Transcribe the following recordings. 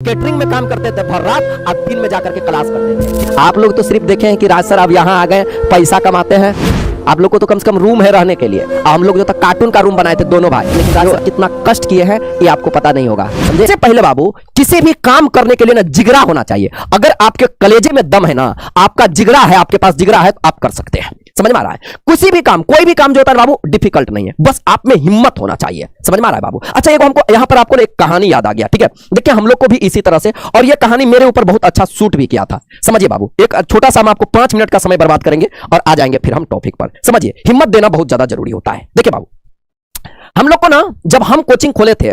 Catering में काम करते थे भर रात, अब दिन में जाकर के क्लास करते थे। आप लोग तो सिर्फ देखे हैं कि राज सर अब यहाँ आ गए, पैसा कमाते हैं। आप लोग को तो कम से कम रूम है रहने के लिए। हम लोग जो था कार्टून का रूम बनाए थे दोनों भाई, लेकिन राज सर कितना कष्ट किए हैं ये आपको पता नहीं होगा। सबसे पहले बाबू, किसी भी काम करने के लिए ना जिगरा होना चाहिए। अगर आपके कलेजे में दम है ना, आपका जिगरा है, आपके पास जिगरा है, तो आप कर सकते हैं। समझ में आ रहा है? किसी भी काम, कोई भी काम जो होता है बाबू डिफिकल्ट नहीं है, बस आप में हिम्मत होना चाहिए। समझ में आ रहा है बाबू? अच्छा, एक हमको यहाँ पर आपको एक कहानी याद आ गया, ठीक है? देखिए हम लोग को भी इसी तरह से, और ये कहानी मेरे ऊपर बहुत अच्छा सूट भी किया था। समझिए बाबू, एक छोटा सा हम आपको 5 मिनट का समय बर्बाद करेंगे और आ जाएंगे फिर हम टॉपिक पर। समझिए, हिम्मत देना बहुत ज्यादा जरूरी होता है। देखिए बाबू, हम लोग को ना जब हम कोचिंग खोले थे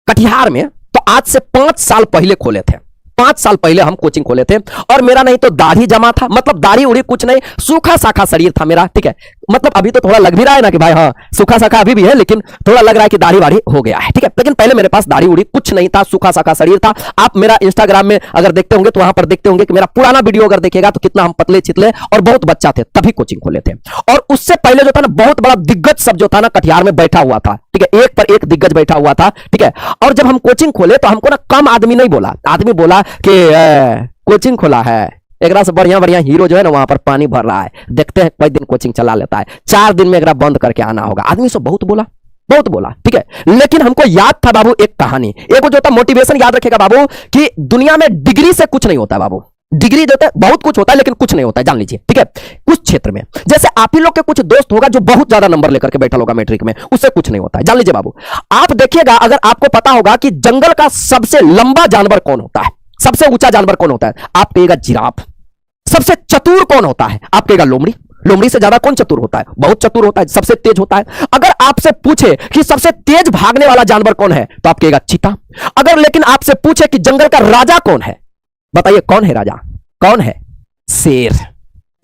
कटिहार में, तो आज से 5 साल पहले खोले थे। 5 साल पहले हम कोचिंग खोले थे, और मेरा नहीं तो दाढ़ी जमा था, मतलब दाढ़ी उड़ी कुछ नहीं, सूखा साखा शरीर था मेरा, ठीक है? मतलब अभी तो थोड़ा लग भी रहा है ना कि भाई हाँ सूखा साखा अभी भी है, लेकिन थोड़ा लग रहा है कि दाढ़ी वाड़ी हो गया है, ठीक है? लेकिन पहले मेरे पास दाढ़ी उड़ी कुछ नहीं था, सूखा साखा शरीर था। आप मेरा इंस्टाग्राम में अगर देखते होंगे तो वहां पर देखते होंगे कि मेरा पुराना वीडियो अगर देखिएगा तो कितना हम पतले छितले और बहुत बच्चा थे, तभी कोचिंग खोले थे। और उससे पहले जो था ना, बहुत बड़ा दिग्गज सब जो था ना कटिहार में बैठा हुआ था, ठीक है? एक पर एक दिग्गज बैठा हुआ था, ठीक है? और जब हम कोचिंग खोले तो हमको ना कम आदमी नहीं बोला, आदमी बोला कि कोचिंग खोला है, एक से बढ़िया बढ़िया हीरो जो है ना वहां पर पानी भर रहा है, देखते हैं कोई दिन कोचिंग चला लेता है, 4 दिन में एक बंद करके आना होगा। आदमी सब बहुत बोला, बहुत बोला, ठीक है? लेकिन हमको याद था बाबू एक कहानी, एक जो था मोटिवेशन याद रखेगा बाबू, कि दुनिया में डिग्री से कुछ नहीं होता बाबू। डिग्री जो है बहुत कुछ होता है, लेकिन कुछ नहीं होता है, जान लीजिए, ठीक है? कुछ क्षेत्र में, जैसे आप ही लोग के कुछ दोस्त होगा जो बहुत ज्यादा नंबर लेकर के बैठा होगा मैट्रिक में, उससे कुछ नहीं होता है, जान लीजिए बाबू। आप देखिएगा, अगर आपको पता होगा कि जंगल का सबसे लंबा जानवर कौन होता है, सबसे ऊंचा जानवर कौन होता है, आप कहेगा जिराफ। सबसे चतुर कौन होता है, आप कहेगा लोमड़ी। लोमड़ी से ज्यादा कौन चतुर होता है? बहुत चतुर होता है, सबसे तेज होता है। अगर आपसे पूछे कि सबसे तेज भागने वाला जानवर कौन है, तो आप कहेगा चीता। अगर लेकिन आपसे पूछे कि जंगल का राजा कौन है, बताइए कौन है राजा? कौन है? शेर।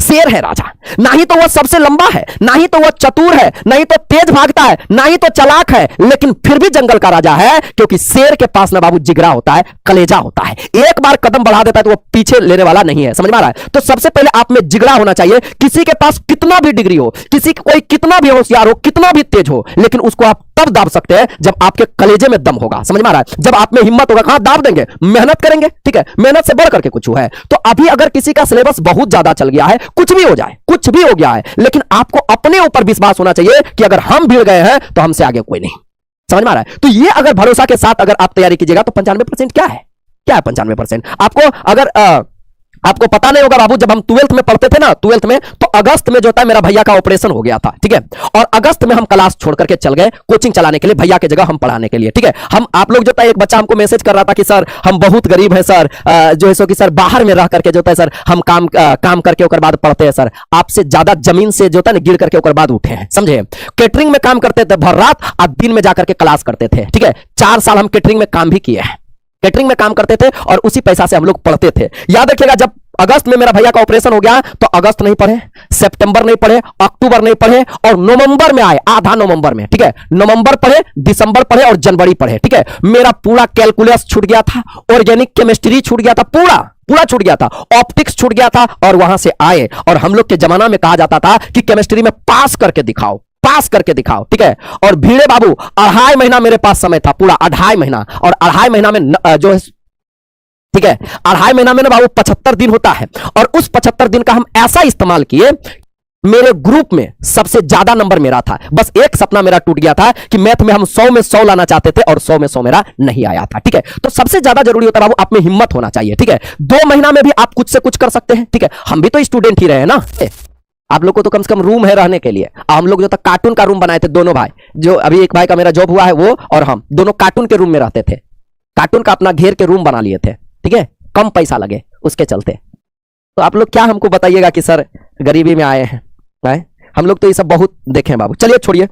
शेर है राजा। ना ही तो वह सबसे लंबा है, ना ही तो वह चतुर है, ना ही तो तेज भागता है, ना ही तो चालाक है, लेकिन फिर भी जंगल का राजा है, क्योंकि शेर के पास ना बाबू जिगरा होता है, कलेजा होता है। एक बार कदम बढ़ा देता है तो वह पीछे लेने वाला नहीं है। समझ में आ रहा है? तो सबसे पहले आप में जिगरा होना चाहिए। किसी के पास कितना भी डिग्री हो, किसी कोई कितना भी होशियार हो, कितना भी तेज हो, लेकिन उसको आप तब दाब सकते हैं जब आपके कलेजे में दम होगा। समझ में आ रहा है? जब आप में हिम्मत होगा, कहां दाब देंगे? मेहनत करेंगे, ठीक है? मेहनत से बढ़ करके कुछ है। तो अभी अगर किसी का सिलेबस बहुत ज्यादा चल गया है, कुछ भी हो जाए, कुछ भी हो गया है, लेकिन आपको अपने ऊपर विश्वास होना चाहिए कि अगर हम भिड़ गए हैं तो हमसे आगे कोई नहीं। समझ में आ रहा है? तो ये अगर भरोसा के साथ अगर आप तैयारी कीजिएगा तो 95% क्या है? क्या है 95%? आपको अगर आपको पता नहीं होगा बाबू, जब हम 12th में पढ़ते थे ना, 12th में, तो अगस्त में जो था मेरा भैया का ऑपरेशन हो गया था, ठीक है? और अगस्त में हम क्लास छोड़ करके चल गए कोचिंग चलाने के लिए, भैया की जगह हम पढ़ाने के लिए, ठीक है? हम आप लोग जो था, एक बच्चा हमको मैसेज कर रहा था कि सर हम बहुत गरीब है सर, जो है सो कि सर बाहर में रह करके जो था सर हम काम करके ओकर बाद पढ़ते हैं सर, आपसे ज्यादा जमीन से जो था ना गिर करके ओकर बाद उठे हैं। समझे? कैटरिंग में काम करते थे भर रात, अब दिन में जाकर के क्लास करते थे, ठीक है? 4 साल हम कैटरिंग में काम भी किए हैं, कैटरिंग में काम करते थे और उसी पैसा से हम लोग पढ़ते थे। याद रखिएगा, जब अगस्त में मेरा भैया का ऑपरेशन हो गया तो अगस्त नहीं पढ़े, सितंबर नहीं पढ़े, अक्टूबर नहीं पढ़े, और नवंबर में आए, आधा नवंबर में, ठीक है? नवंबर पढ़े, दिसंबर पढ़े और जनवरी पढ़े, ठीक है? मेरा पूरा कैलकुलस छूट गया था, ऑर्गेनिक केमिस्ट्री छूट गया था, पूरा छूट गया था, ऑप्टिक्स छूट गया था, और वहां से आए। और हम लोग के जमाना में कहा जाता था कि केमिस्ट्री में पास करके दिखाओ, पास करके दिखाओ, ठीक है? और भीड़े बाबू 2.5 महीना मेरे पास समय था, पूरा 2.5 महीना, और 2.5 महीना में जो है, ठीक है, 2.5 महीना में ना बाबू 75 दिन होता है, और उस 75 दिन का हम ऐसा इस्तेमाल किए, मेरे ग्रुप में सबसे ज्यादा नंबर मेरा था। बस एक सपना मेरा टूट गया था कि मैथ में हम 100 में 100 लाना चाहते थे, और 100 में 100 मेरा नहीं आया था, ठीक है? तो सबसे ज्यादा जरूरी होता है बाबू, आप में हिम्मत होना चाहिए, ठीक है? 2 महीना में भी आप कुछ से कुछ कर सकते हैं, ठीक है? हम भी तो स्टूडेंट ही रहे हैं ना। आप लोग को तो कम से कम रूम है रहने के लिए। हम लोग जो था कार्टून का रूम बनाए थे दोनों भाई, जो अभी एक भाई का मेरा जॉब हुआ है, वो और हम दोनों कार्टून के रूम में रहते थे, कार्टून का अपना घेर के रूम बना लिए थे, ठीक है? कम पैसा लगे उसके चलते। तो आप लोग क्या हमको बताइएगा कि सर गरीबी में आए हैं? हम लोग तो ये सब बहुत देखे हैं बाबू। चलिए छोड़िए।